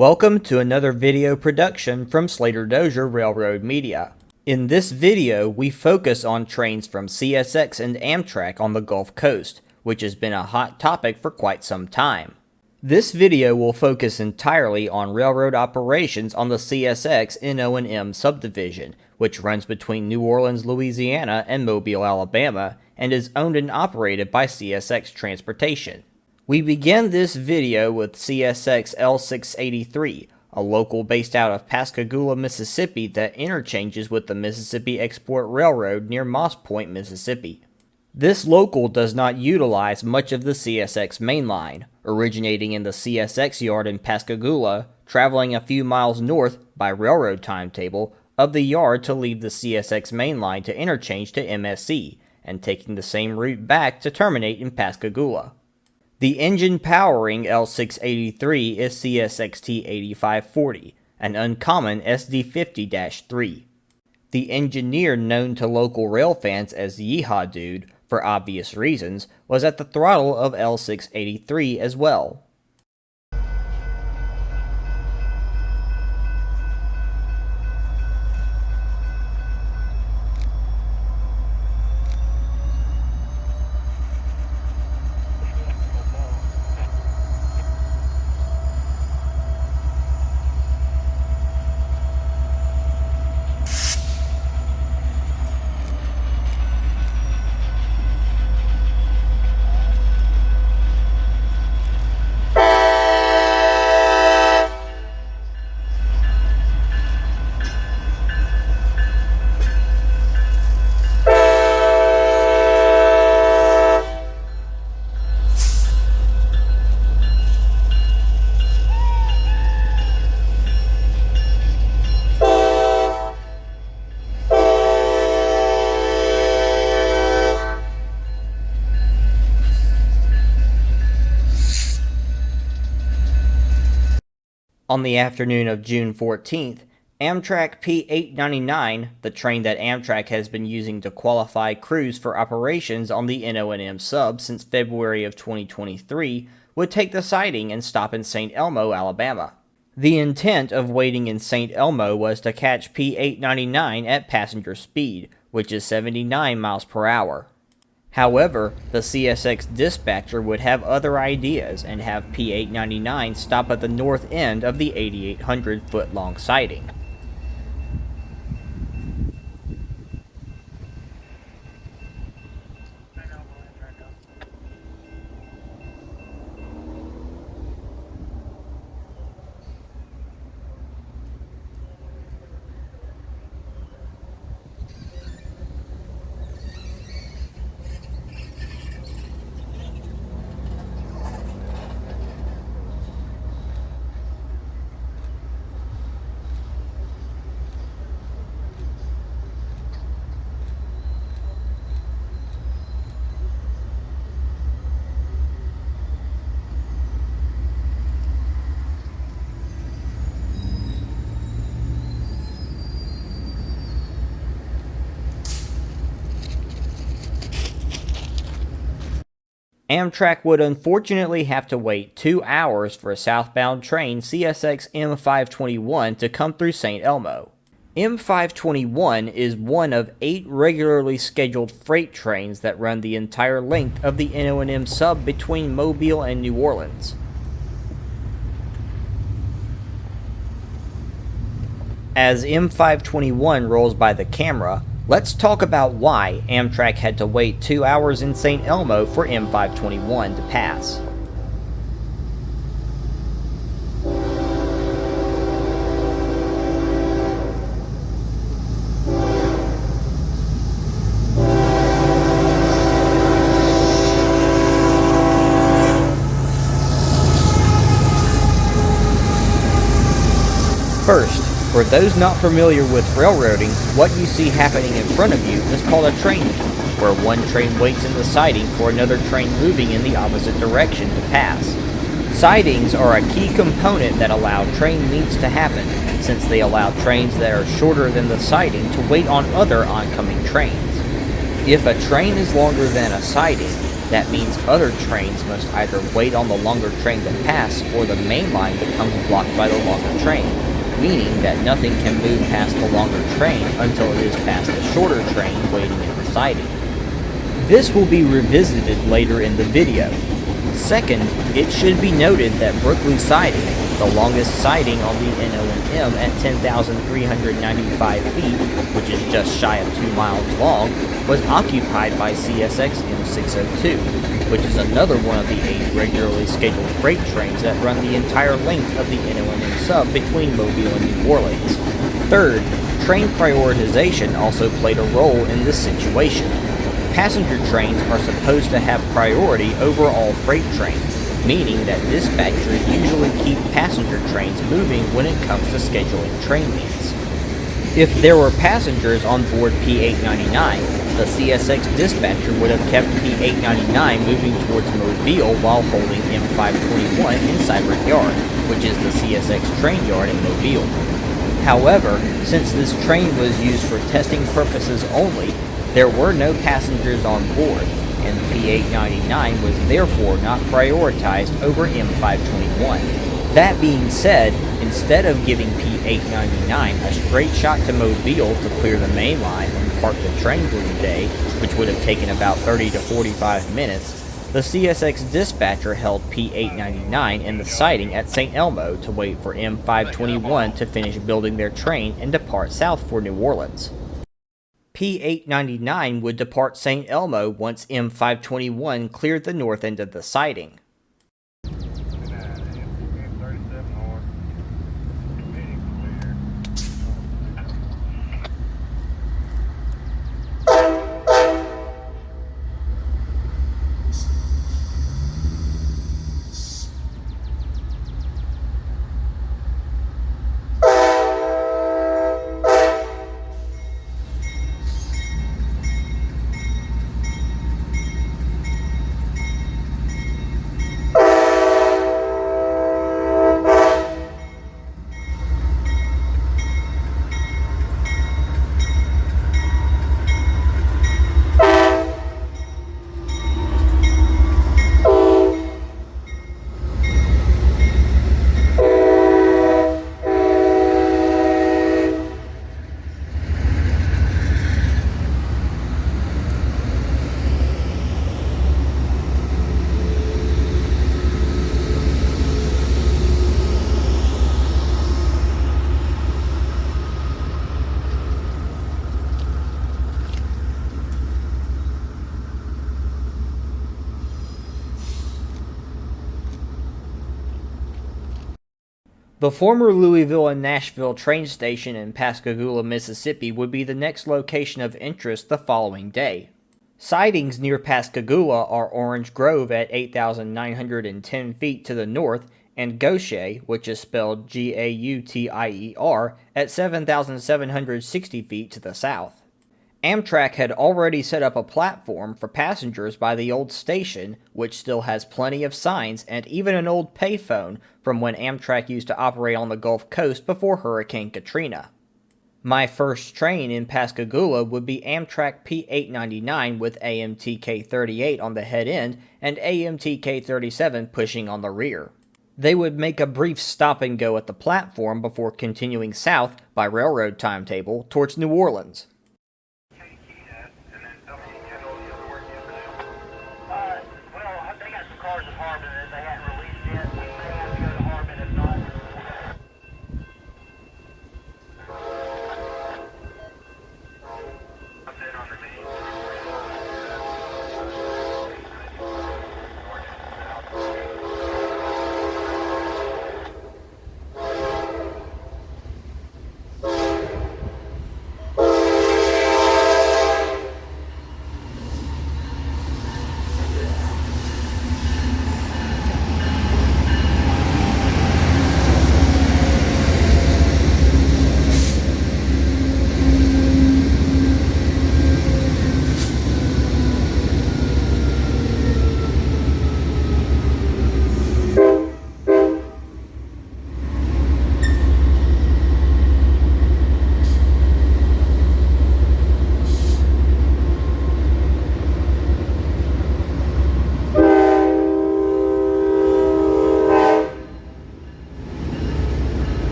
Welcome to another video production from Slater Dozier Railroad Media. In this video, we focus on trains from CSX and Amtrak on the Gulf Coast, which has been a hot topic for quite some time. This video will focus entirely on railroad operations on the CSX NO&M Subdivision, which runs between New Orleans, Louisiana and Mobile, Alabama, and is owned and operated by CSX Transportation. We begin this video with CSX L683, a local based out of Pascagoula, Mississippi that interchanges with the Mississippi Export Railroad near Moss Point, Mississippi. This local does not utilize much of the CSX main line, originating in the CSX yard in Pascagoula, traveling a few miles north by railroad timetable of the yard to leave the CSX main line to interchange to MSC, and taking the same route back to terminate in Pascagoula. The engine powering L683 is CSXT 8540, an uncommon SD50-3. The engineer, known to local rail fans as Yeehaw Dude for obvious reasons, was at the throttle of L683 as well. On the afternoon of June 14th, Amtrak P899, the train that Amtrak has been using to qualify crews for operations on the NO&M sub since February of 2023, would take the siding and stop in St. Elmo, Alabama. The intent of waiting in St. Elmo was to catch P899 at passenger speed, which is 79 miles per hour. However, the CSX dispatcher would have other ideas and have P899 stop at the north end of the 8,800-foot-long siding. Amtrak would unfortunately have to wait 2 hours for a southbound train CSX M521 to come through St. Elmo. M521 is one of 8 regularly scheduled freight trains that run the entire length of the NO&M sub between Mobile and New Orleans. As M521 rolls by the camera, let's talk about why Amtrak had to wait 2 hours in St. Elmo for M521 to pass. First, for those not familiar with railroading, what you see happening in front of you is called a train meet, where one train waits in the siding for another train moving in the opposite direction to pass. Sidings are a key component that allow train meets to happen, since they allow trains that are shorter than the siding to wait on other oncoming trains. If a train is longer than a siding, That means other trains must either wait on the longer train to pass, or the main line becomes blocked by the longer train, meaning that nothing can move past the longer train until it is past the shorter train waiting at the siding. This will be revisited later in the video. Second, it should be noted that Brookley Siding, the longest siding on the NO&M at 10,395 feet, which is just shy of 2 miles long, was occupied by CSX M602, which is another one of the 8 regularly scheduled freight trains that run the entire length of the NO&M sub between Mobile and New Orleans. Third, train prioritization also played a role in this situation. Passenger trains are supposed to have priority over all freight trains, meaning that dispatchers usually keep passenger trains moving when it comes to scheduling train meets. If there were passengers on board P899, the CSX dispatcher would have kept P899 moving towards Mobile while holding M521 in Cyber Yard, which is the CSX train yard in Mobile. However, since this train was used for testing purposes only, there were no passengers on board, and P899 was therefore not prioritized over M521. That being said, instead of giving P899 a straight shot to Mobile to clear the main line and park the train for the day, which would have taken about 30 to 45 minutes, the CSX dispatcher held P899 in the siding at St. Elmo to wait for M521 to finish building their train and depart south for New Orleans. P899 would depart St. Elmo once M521 cleared the north end of the siding. The former Louisville and Nashville train station in Pascagoula, Mississippi would be the next location of interest the following day. Sidings near Pascagoula are Orange Grove at 8,910 feet to the north and Gautier, which is spelled Gautier, at 7,760 feet to the south. Amtrak had already set up a platform for passengers by the old station, which still has plenty of signs and even an old payphone from when Amtrak used to operate on the Gulf Coast before Hurricane Katrina. My first train in Pascagoula would be Amtrak P899 with AMTK 38 on the head end and AMTK 37 pushing on the rear. They would make a brief stop and go at the platform before continuing south by railroad timetable towards New Orleans.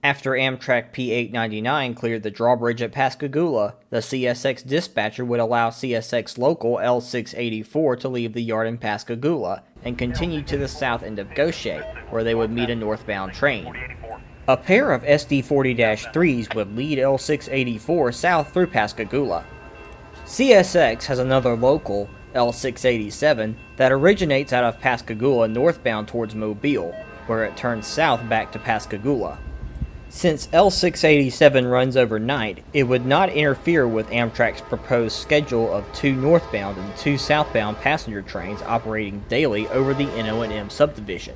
After Amtrak P899 cleared the drawbridge at Pascagoula, the CSX dispatcher would allow CSX local L684 to leave the yard in Pascagoula and continue to the south end of Gaucher, where they would meet a northbound train. A pair of SD40-3s would lead L684 south through Pascagoula. CSX has another local, L687, that originates out of Pascagoula northbound towards Mobile, where it turns south back to Pascagoula. Since L687 runs overnight, it would not interfere with Amtrak's proposed schedule of 2 northbound and 2 southbound passenger trains operating daily over the NO&M subdivision.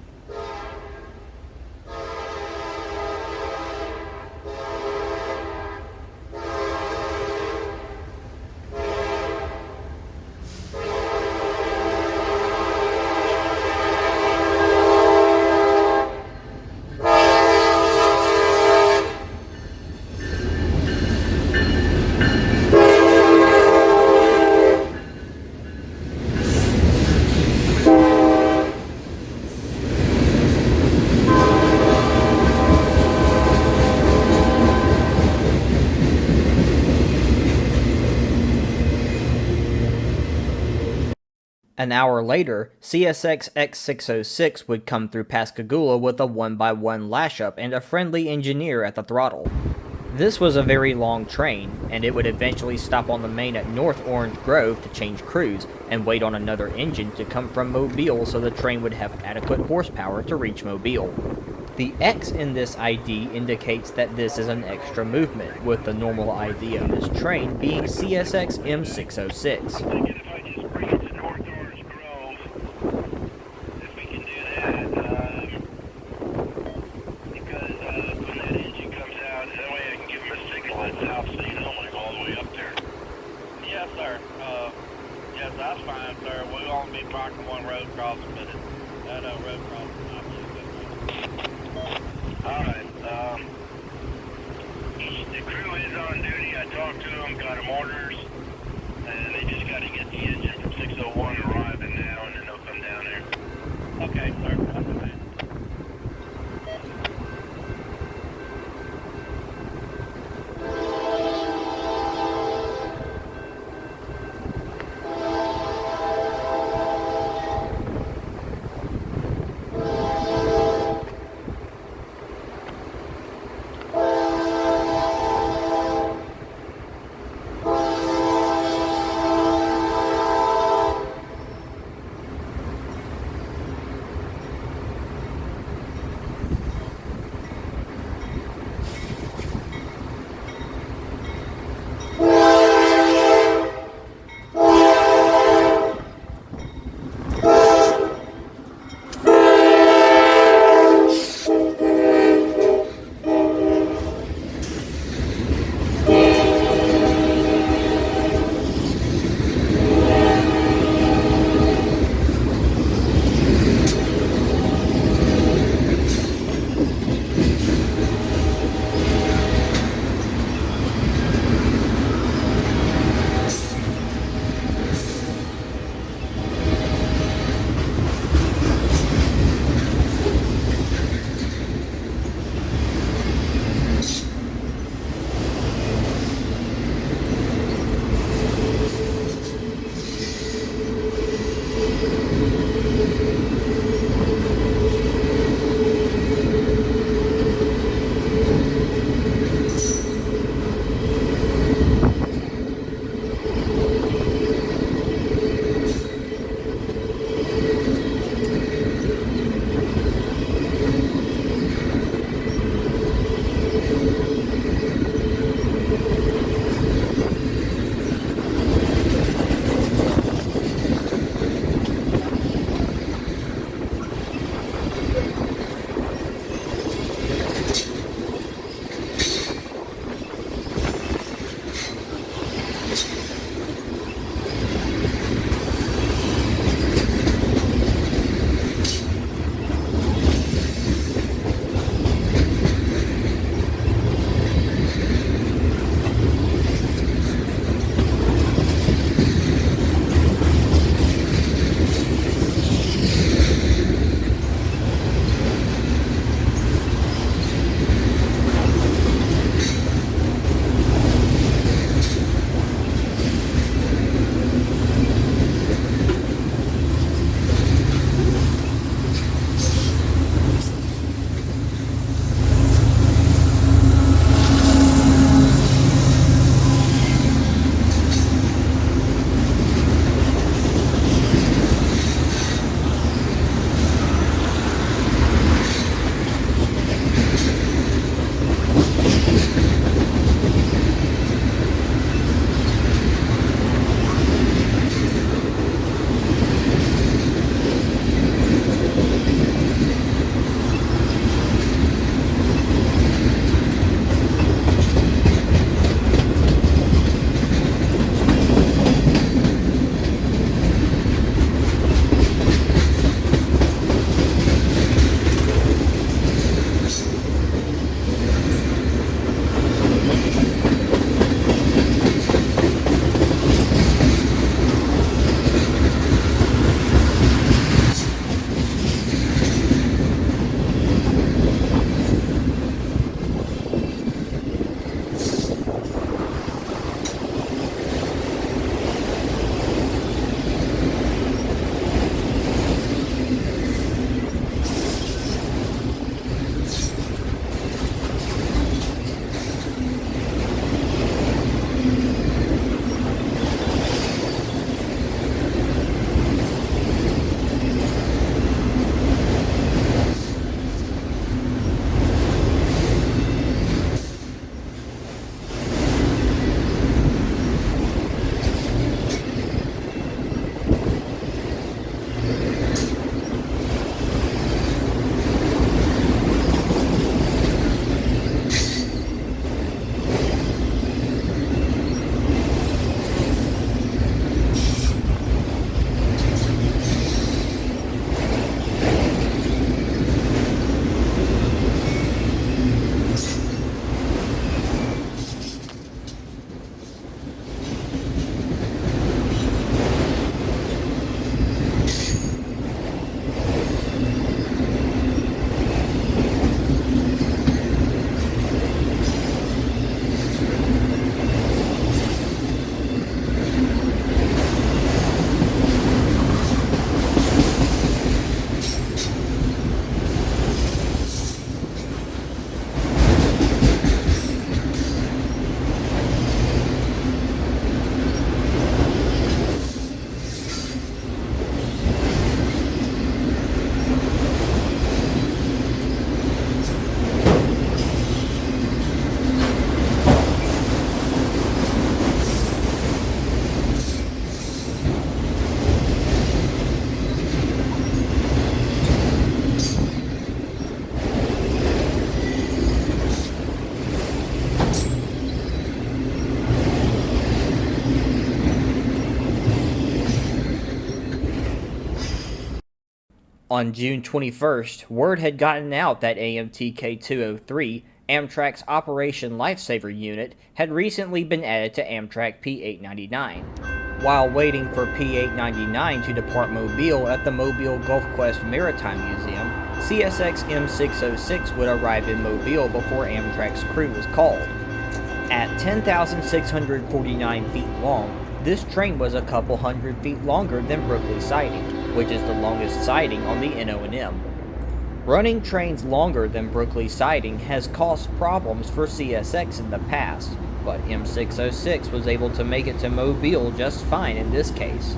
An hour later, CSX X606 would come through Pascagoula with a 1x1 lash-up and a friendly engineer at the throttle. This was a very long train, and it would eventually stop on the main at North Orange Grove to change crews and wait on another engine to come from Mobile so the train would have adequate horsepower to reach Mobile. The X in this ID indicates that this is an extra movement, with the normal ID of this train being CSX M606. That's fine, sir. We'll only be blocking one road crossing, but that road crossing might be a good one. Alright, the crew is on duty. I talked to them, got them orders, and they just got to get the engine from 601 arriving now, and then they'll come down there. Okay, sir. That's fine. On June 21st, word had gotten out that AMTK 203, Amtrak's Operation Lifesaver unit, had recently been added to Amtrak P899. While waiting for P899 to depart Mobile at the Mobile Gulf Quest Maritime Museum, CSX M606 would arrive in Mobile before Amtrak's crew was called. At 10,649 feet long, this train was a couple hundred feet longer than Brookley siding, which is the longest siding on the NO&M. Running trains longer than Brookley siding has caused problems for CSX in the past, but M606 was able to make it to Mobile just fine in this case.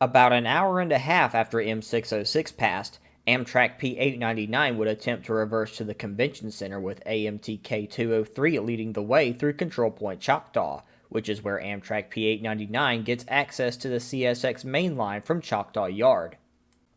About an hour and a half after M606 passed, Amtrak P899 would attempt to reverse to the convention center with AMTK 203 leading the way through Control Point Choctaw, which is where Amtrak P899 gets access to the CSX main line from Choctaw Yard.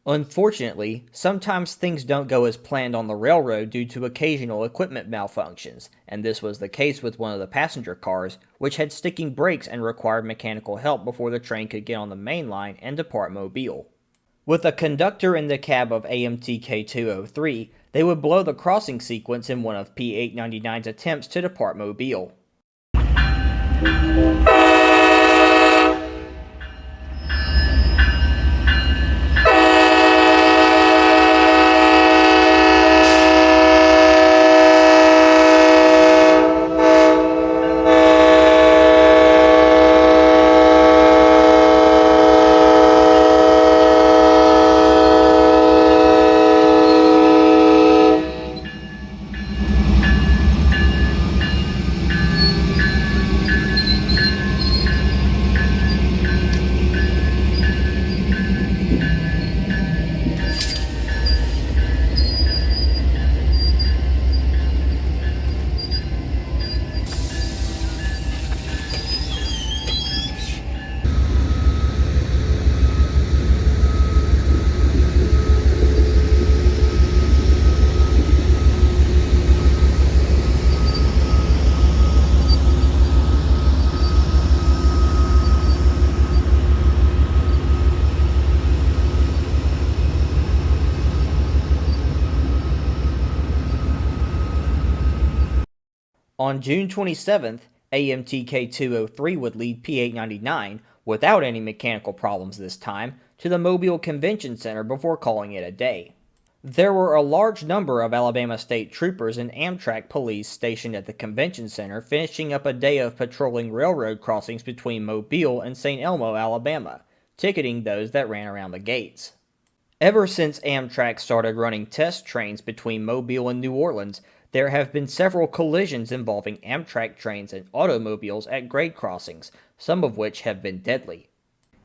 Unfortunately, sometimes things don't go as planned on the railroad due to occasional equipment malfunctions, and this was the case with one of the passenger cars, which had sticking brakes and required mechanical help before the train could get on the main line and depart Mobile. With a conductor in the cab of AMTK 203, they would blow the crossing sequence in one of P899's attempts to depart Mobile. On June 27th, AMTK 203 would lead P899, without any mechanical problems this time, to the Mobile Convention Center before calling it a day. There were a large number of Alabama State Troopers and Amtrak police stationed at the convention center, finishing up a day of patrolling railroad crossings between Mobile and St. Elmo, Alabama, ticketing those that ran around the gates. Ever since Amtrak started running test trains between Mobile and New Orleans, there have been several collisions involving Amtrak trains and automobiles at grade crossings, some of which have been deadly.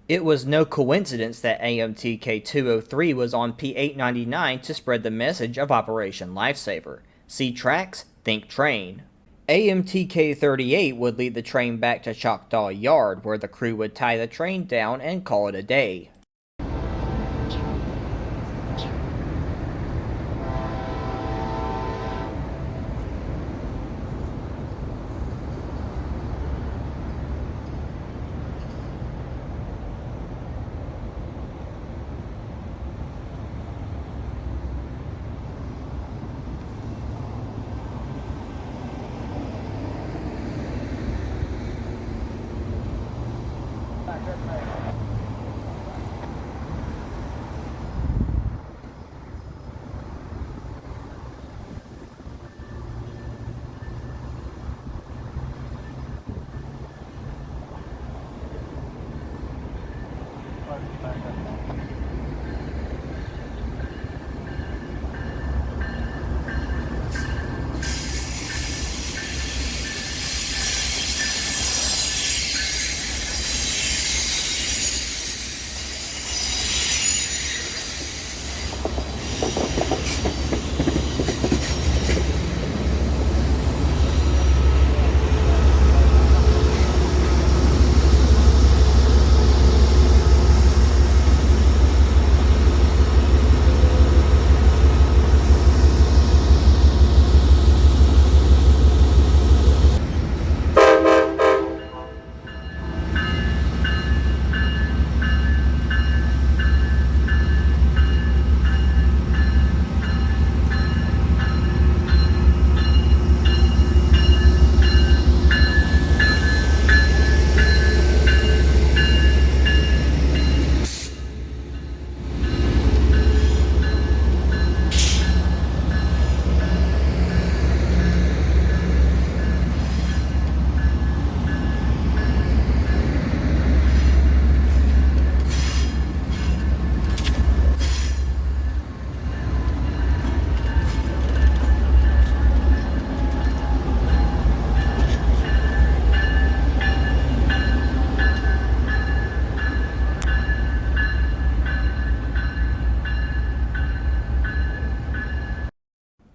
It was no coincidence that AMTK 203 was on P899 to spread the message of Operation Lifesaver. See tracks, think train. AMTK 38 would lead the train back to Choctaw Yard, where the crew would tie the train down and call it a day.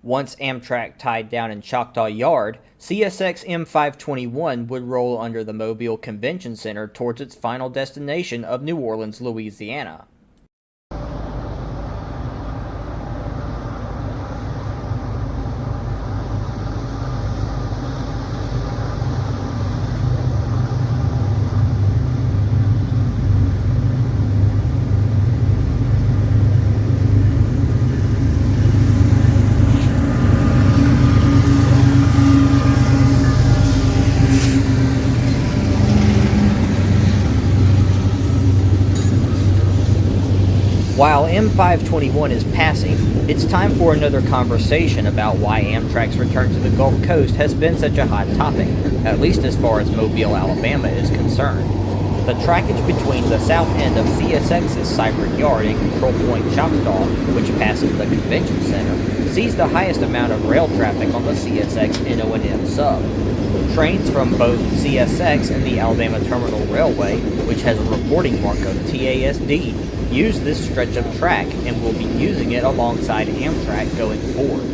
Once Amtrak tied down in Choctaw Yard, CSX M521 would roll under the Mobile Convention Center towards its final destination of New Orleans, Louisiana. While M521 is passing, it's time for another conversation about why Amtrak's return to the Gulf Coast has been such a hot topic, at least as far as Mobile, Alabama is concerned. The trackage between the south end of CSX's Cypress Yard and Control Point Choctaw, which passes the Convention Center, sees the highest amount of rail traffic on the CSX NO&M sub. Trains from both CSX and the Alabama Terminal Railway, which has a reporting mark of TASD, use this stretch of track and will be using it alongside Amtrak going forward.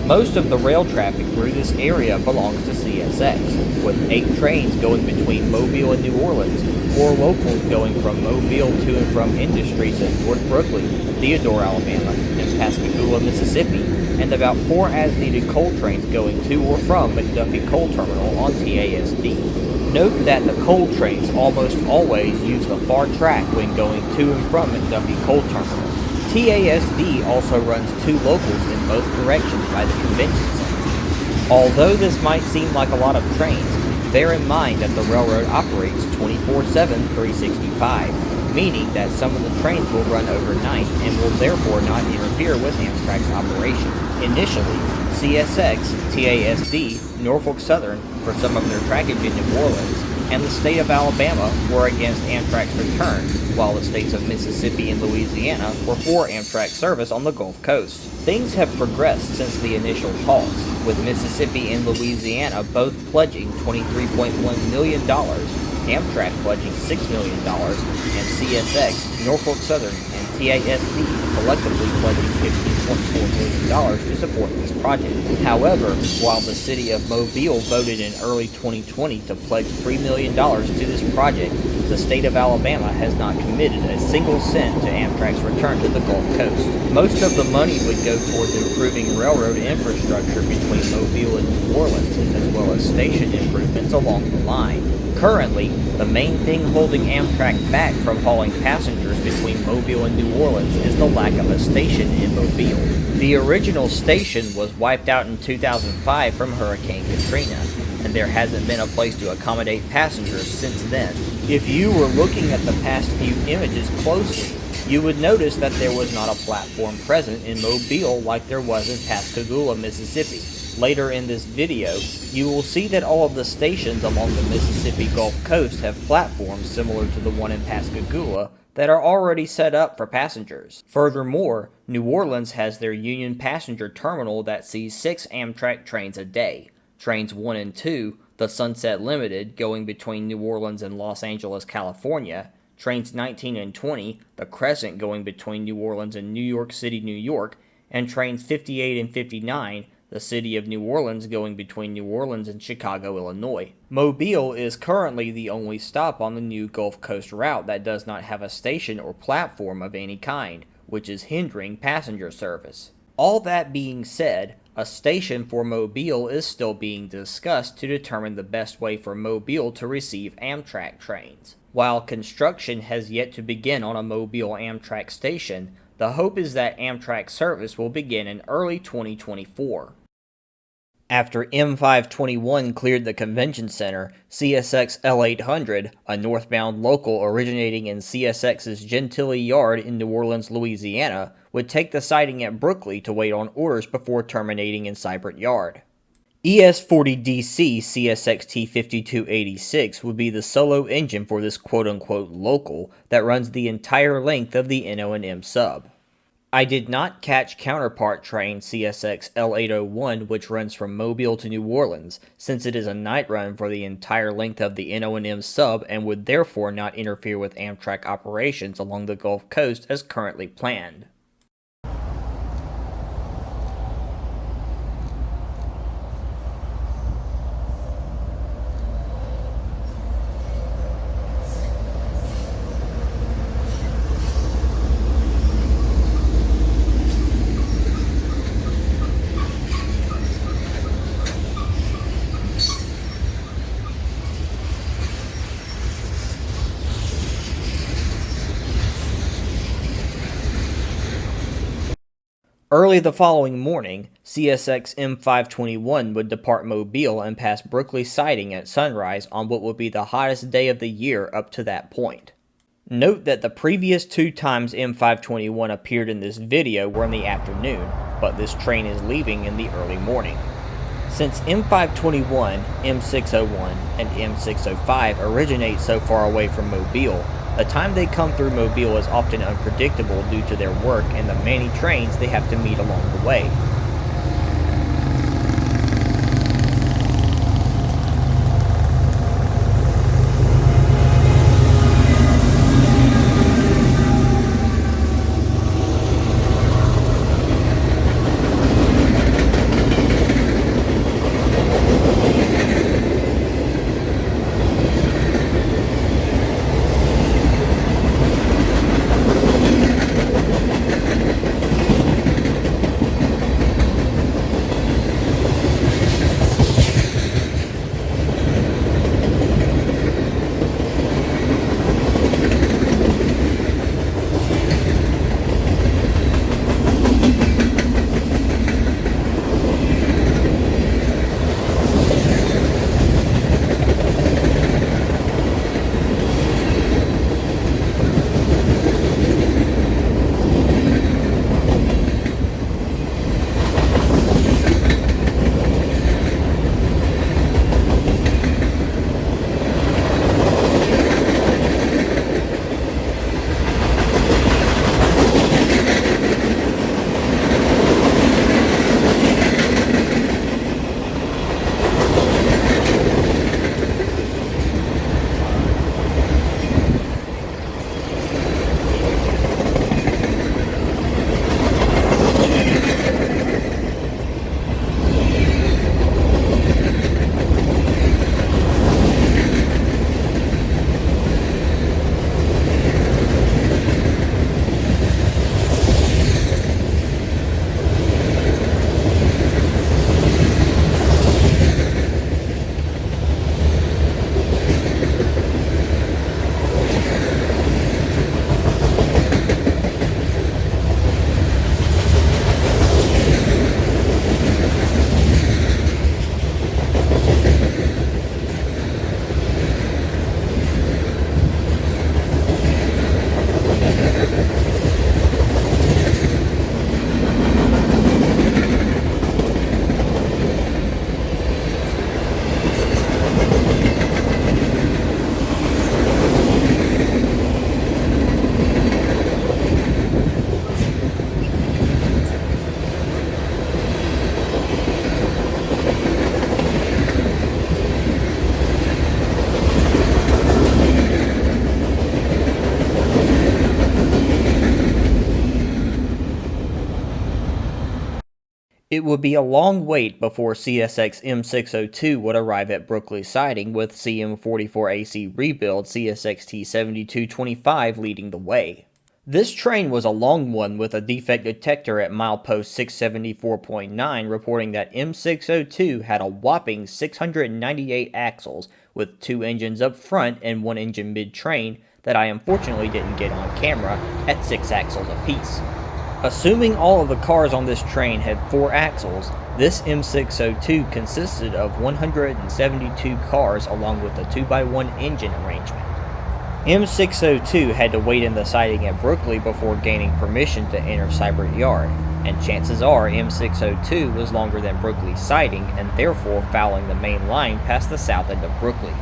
Most of the rail traffic through this area belongs to CSX, with 8 trains going between Mobile and New Orleans, 4 locals going from Mobile to and from industries in North Brooklyn, Theodore, Alabama, and Pascagoula, Mississippi, and about 4 as-needed coal trains going to or from McDuffie Coal Terminal on TASD. Note that the coal trains almost always use the far track when going to and from McDuffie Coal Terminal. TASD also runs 2 locals in both directions by the Convention Center. Although this might seem like a lot of trains, bear in mind that the railroad operates 24/7, 365, meaning that some of the trains will run overnight and will therefore not interfere with Amtrak's operation. Initially, CSX, TASD, Norfolk Southern for some of their trackage in New Orleans, and the state of Alabama were against Amtrak's return, while the states of Mississippi and Louisiana were for Amtrak service on the Gulf Coast. Things have progressed since the initial talks, with Mississippi and Louisiana both pledging $23.1 million, Amtrak pledging $6 million, and CSX, Norfolk Southern, and TASD collectively pledging $15.4 million to support this project. However, while the city of Mobile voted in early 2020 to pledge $3 million to this project, the state of Alabama has not committed a single cent to Amtrak's return to the Gulf Coast. Most of the money would go towards improving railroad infrastructure between Mobile and New Orleans, as well as station improvements along the line. Currently, the main thing holding Amtrak back from hauling passengers between Mobile and New Orleans is the lack of a station in Mobile. The original station was wiped out in 2005 from Hurricane Katrina, and there hasn't been a place to accommodate passengers since then. If you were looking at the past few images closely, you would notice that there was not a platform present in Mobile like there was in Pascagoula, Mississippi. Later in this video, you will see that all of the stations along the Mississippi Gulf Coast have platforms similar to the one in Pascagoula that are already set up for passengers. Furthermore, New Orleans has their Union Passenger Terminal that sees 6 Amtrak trains a day. Trains 1 and 2, the Sunset Limited going between New Orleans and Los Angeles, California, Trains 19 and 20, the Crescent going between New Orleans and New York City, New York, and Trains 58 and 59, the City of New Orleans going between New Orleans and Chicago, Illinois. Mobile is currently the only stop on the new Gulf Coast route that does not have a station or platform of any kind, which is hindering passenger service. All that being said, a station for Mobile is still being discussed to determine the best way for Mobile to receive Amtrak trains. While construction has yet to begin on a Mobile Amtrak station, the hope is that Amtrak service will begin in early 2024. After M521 cleared the convention center, CSX L800, a northbound local originating in CSX's Gentilly Yard in New Orleans, Louisiana, would take the siding at Brooklyn to wait on orders before terminating in Cypress Yard. ES40DC CSXT 5286 would be the solo engine for this quote-unquote local that runs the entire length of the NO&M sub. I did not catch counterpart train CSX L801, which runs from Mobile to New Orleans, since it is a night run for the entire length of the NO&M sub and would therefore not interfere with Amtrak operations along the Gulf Coast as currently planned. Early the following morning, CSX M521 would depart Mobile and pass Brookley Siding at sunrise on what would be the hottest day of the year up to that point. Note that the previous 2 times M521 appeared in this video were in the afternoon, but this train is leaving in the early morning. Since M521, M601, and M605 originate so far away from Mobile, the time they come through Mobile is often unpredictable due to their work and the many trains they have to meet along the way. It would be a long wait before CSX M602 would arrive at Brookley Siding, with CM44AC rebuild CSXT 7225 leading the way. This train was a long one, with a defect detector at milepost 674.9 reporting that M602 had a whopping 698 axles, with 2 engines up front and 1 engine mid-train that I unfortunately didn't get on camera at 6 axles apiece. Assuming all of the cars on this train had 4 axles, this M602 consisted of 172 cars along with a 2x1 engine arrangement. M602 had to wait in the siding at Brookley before gaining permission to enter Seibert Yard, and chances are M602 was longer than Brookley siding and therefore fouling the main line past the south end of Brookley.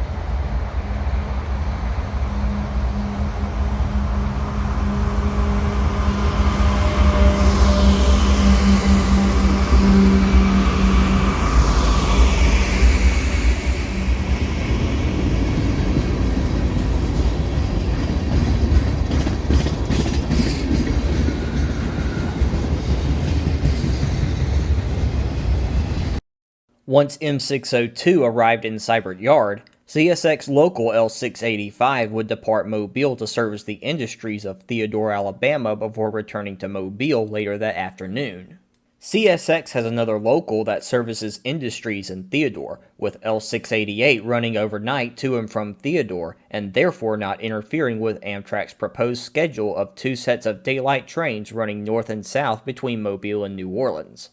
Once M602 arrived in Seibert Yard, CSX Local L685 would depart Mobile to service the industries of Theodore, Alabama before returning to Mobile later that afternoon. CSX has another local that services Industries in Theodore, with L688 running overnight to and from Theodore, and therefore not interfering with Amtrak's proposed schedule of 2 sets of daylight trains running north and south between Mobile and New Orleans.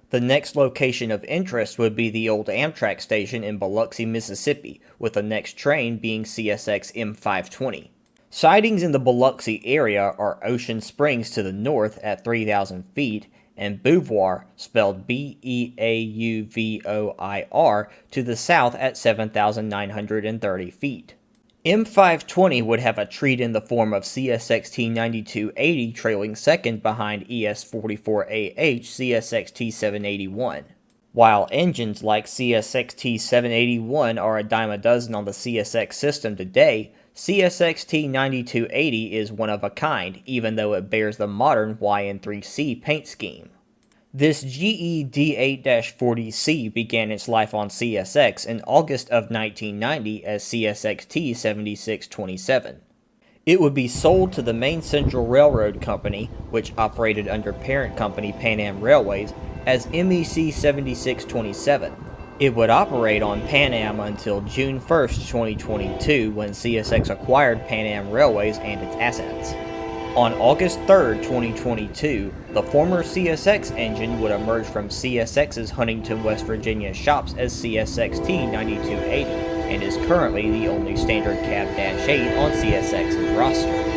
The next location of interest would be the old Amtrak station in Biloxi, Mississippi, with the next train being CSX M520. Sidings in the Biloxi area are Ocean Springs to the north at 3,000 feet, and Beauvoir, spelled Beauvoir, to the south at 7,930 feet. M520 would have a treat in the form of CSXT 9280 trailing second behind ES44AH CSXT 781. While engines like CSXT 781 are a dime a dozen on the CSX system today, CSXT 9280 is one of a kind, even though it bears the modern YN3C paint scheme. This GE D8-40C began its life on CSX in August of 1990 as CSXT 7627. It would be sold to the Main Central Railroad Company, which operated under parent company Pan Am Railways, as MEC 7627. It would operate on Pan Am until June 1, 2022, when CSX acquired Pan Am Railways and its assets. On August 3, 2022, the former CSX engine would emerge from CSX's Huntington, West Virginia shops as CSXT 9280 and is currently the only standard cab Dash 8 on CSX's roster.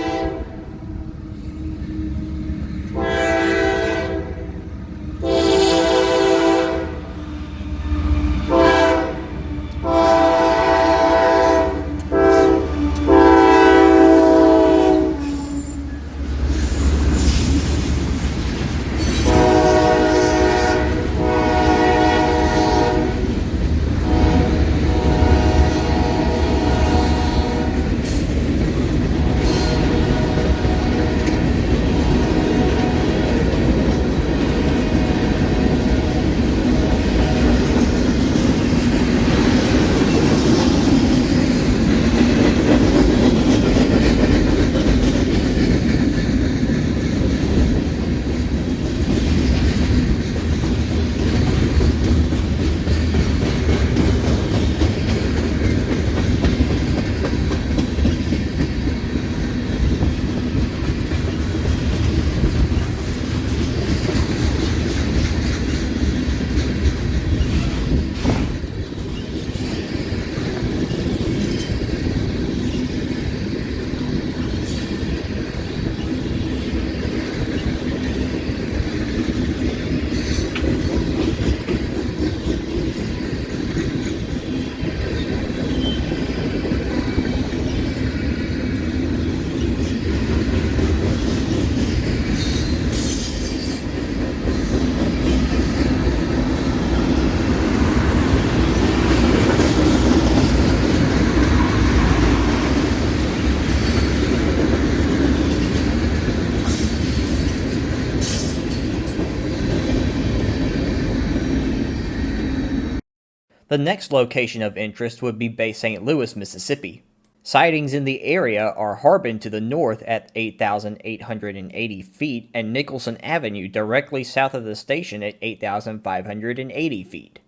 The next location of interest would be Bay St. Louis, Mississippi. Sidings in the area are Harbin to the north at 8,880 feet and Nicholson Avenue directly south of the station at 8,580 feet.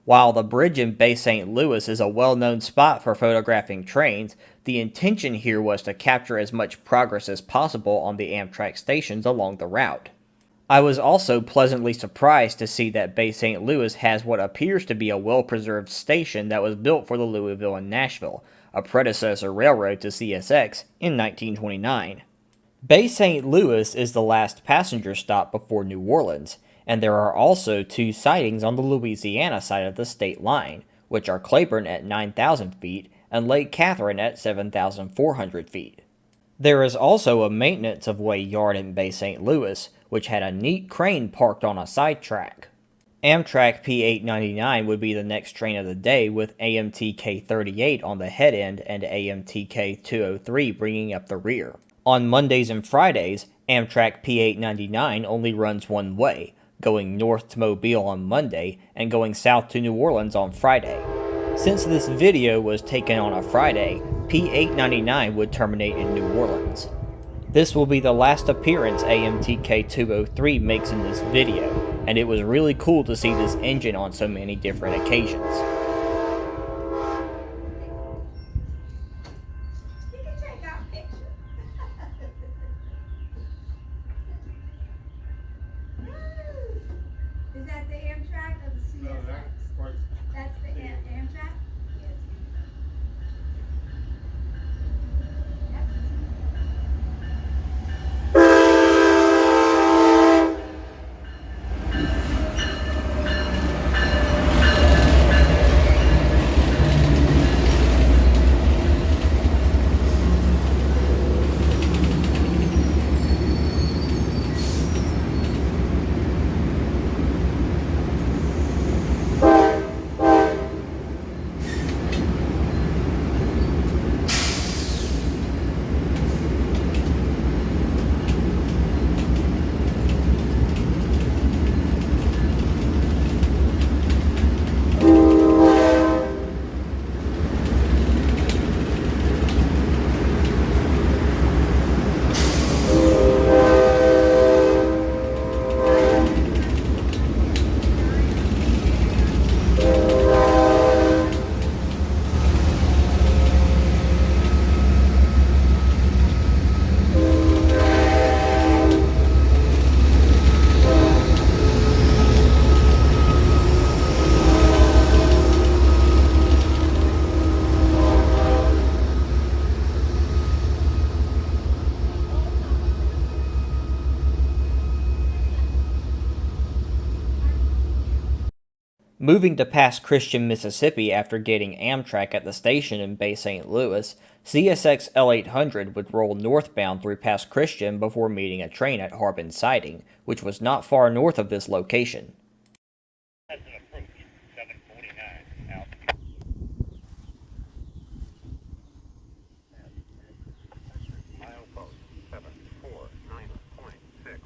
While the bridge in Bay St. Louis is a well-known spot for photographing trains, the intention here was to capture as much progress as possible on the Amtrak stations along the route. I was also pleasantly surprised to see that Bay St. Louis has what appears to be a well-preserved station that was built for the Louisville and Nashville, a predecessor railroad to CSX, in 1929. Bay St. Louis is the last passenger stop before New Orleans, and there are also 2 sidings on the Louisiana side of the state line, which are Claiborne at 9,000 feet, and Lake Catherine at 7,400 feet. There is also a maintenance of way yard in Bay St. Louis, which had a neat crane parked on a sidetrack. Amtrak P899 would be the next train of the day, with AMTK 38 on the head end and AMTK 203 bringing up the rear. On Mondays and Fridays, Amtrak P899 only runs one way, going north to Mobile on Monday and going south to New Orleans on Friday. Since this video was taken on a Friday, P899 would terminate in New Orleans. This will be the last appearance AMTK 203 makes in this video, and it was really cool to see this engine on so many different occasions. You can take our picture. Is that the Amtrak or the CSX? No, that's quite. That's the Amtrak? Yes. Yep. Moving to Pass Christian, Mississippi after getting Amtrak at the station in Bay St. Louis, CSX L800 would roll northbound through Pass Christian before meeting a train at Harbin Siding, which was not far north of this location. That's an approach, 749 out. Milepost 749.6.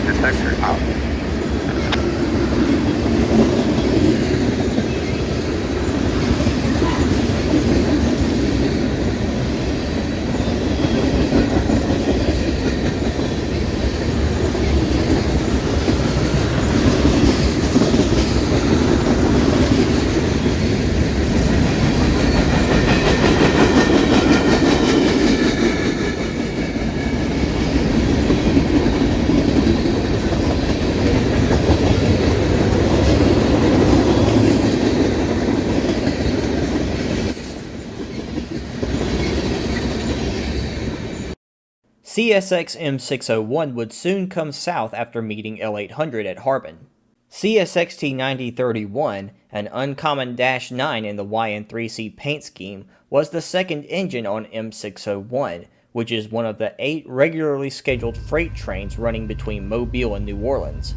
Detector out. CSX M601 would soon come south after meeting L800 at Harbin. CSXT 9031, an uncommon Dash 9 in the YN3C paint scheme, was the second engine on M601, which is one of the 8 regularly scheduled freight trains running between Mobile and New Orleans.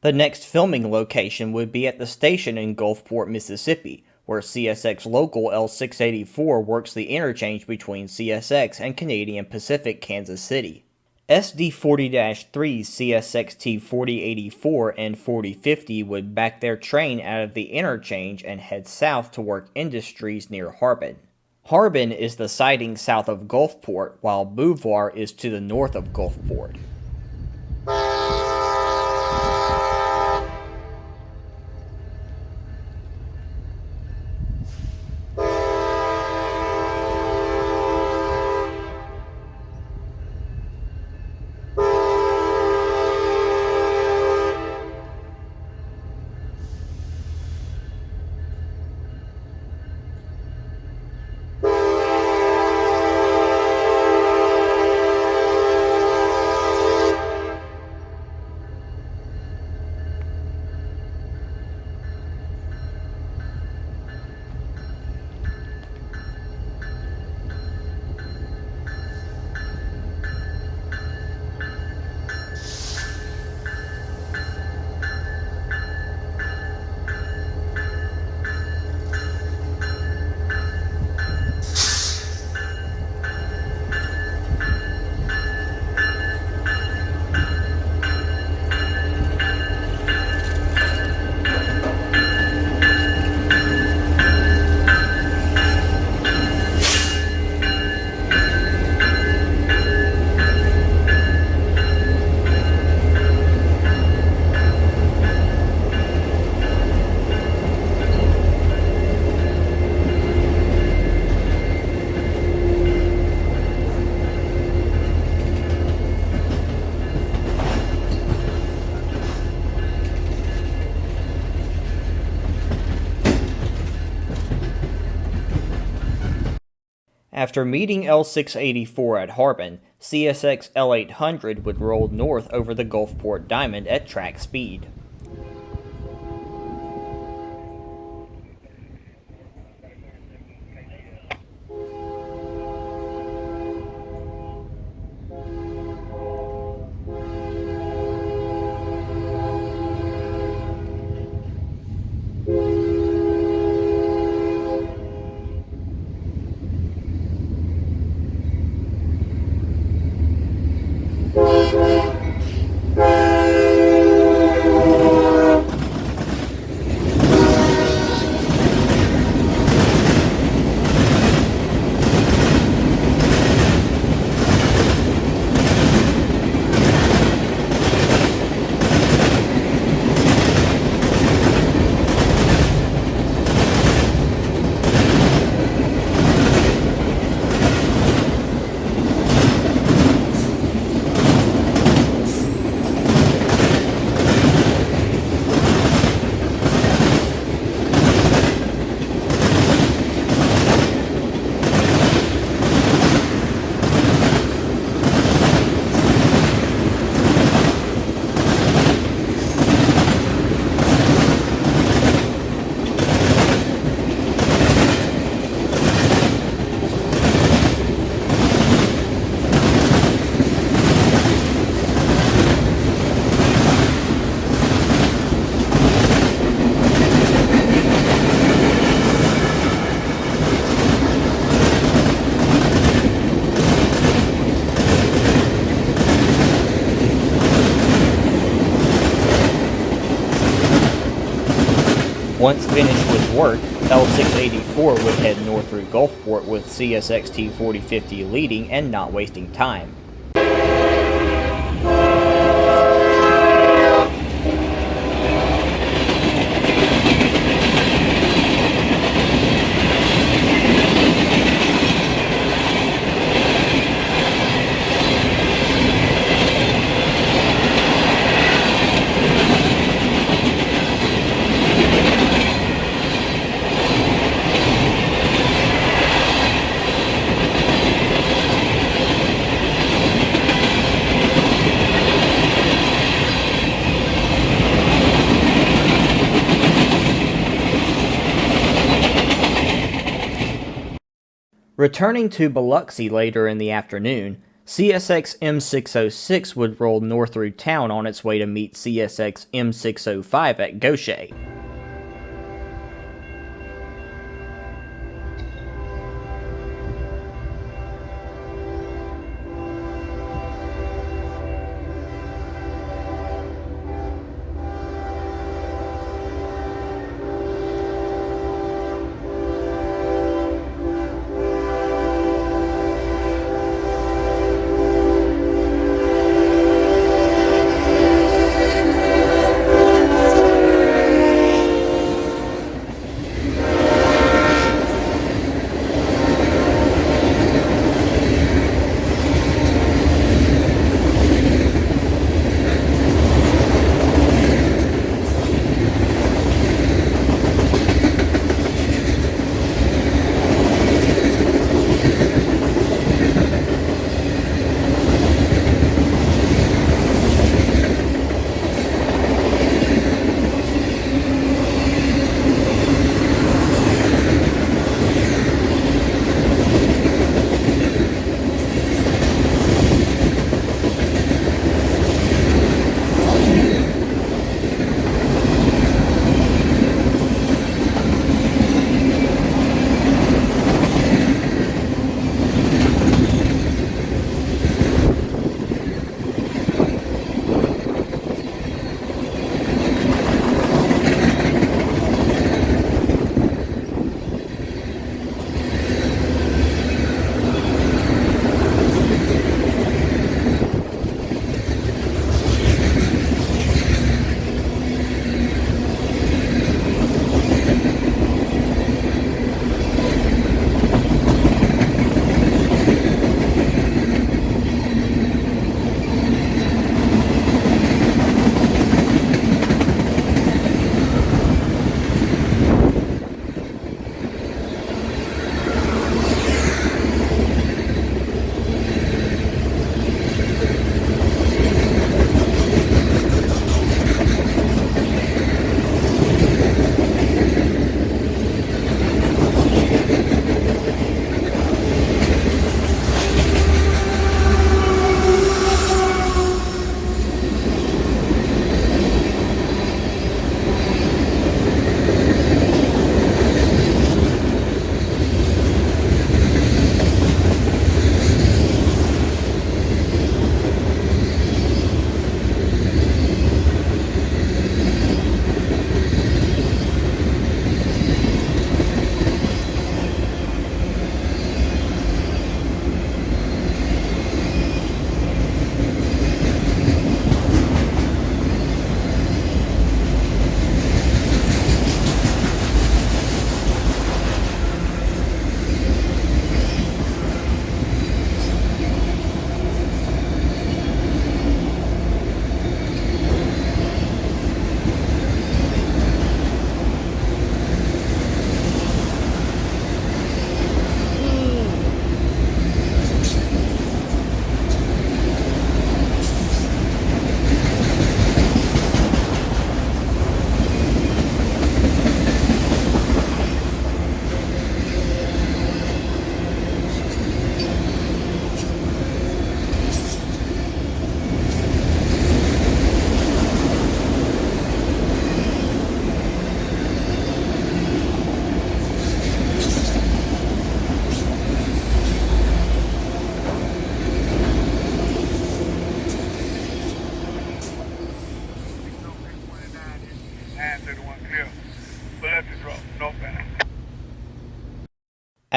The next filming location would be at the station in Gulfport, Mississippi, where CSX Local L684 works the interchange between CSX and Canadian Pacific Kansas City. SD40-3 CSXT 4084 and 4050 would back their train out of the interchange and head south to work industries near Harbin. Harbin is the siding south of Gulfport, while Beauvoir is to the north of Gulfport. After meeting L684 at Harbin, CSX L800 would roll north over the Gulfport Diamond at track speed. Once finished with work, L684 would head north through Gulfport with CSXT 4050 leading and not wasting time. Returning to Biloxi later in the afternoon, CSX M606 would roll north through town on its way to meet CSX M605 at Gaucher.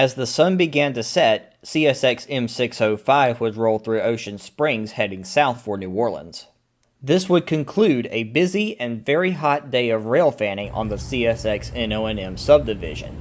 As the sun began to set, CSX M605 would roll through Ocean Springs heading south for New Orleans. This would conclude a busy and very hot day of rail fanning on the CSX NO&M subdivision.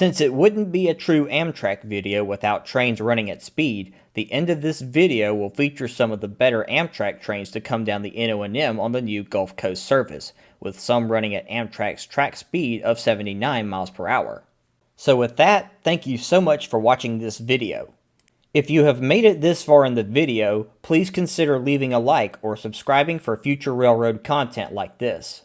Since it wouldn't be a true Amtrak video without trains running at speed, the end of this video will feature some of the better Amtrak trains to come down the NO&M on the new Gulf Coast service, with some running at Amtrak's track speed of 79 miles per hour. So with that, thank you so much for watching this video. If you have made it this far in the video, please consider leaving a like or subscribing for future railroad content like this.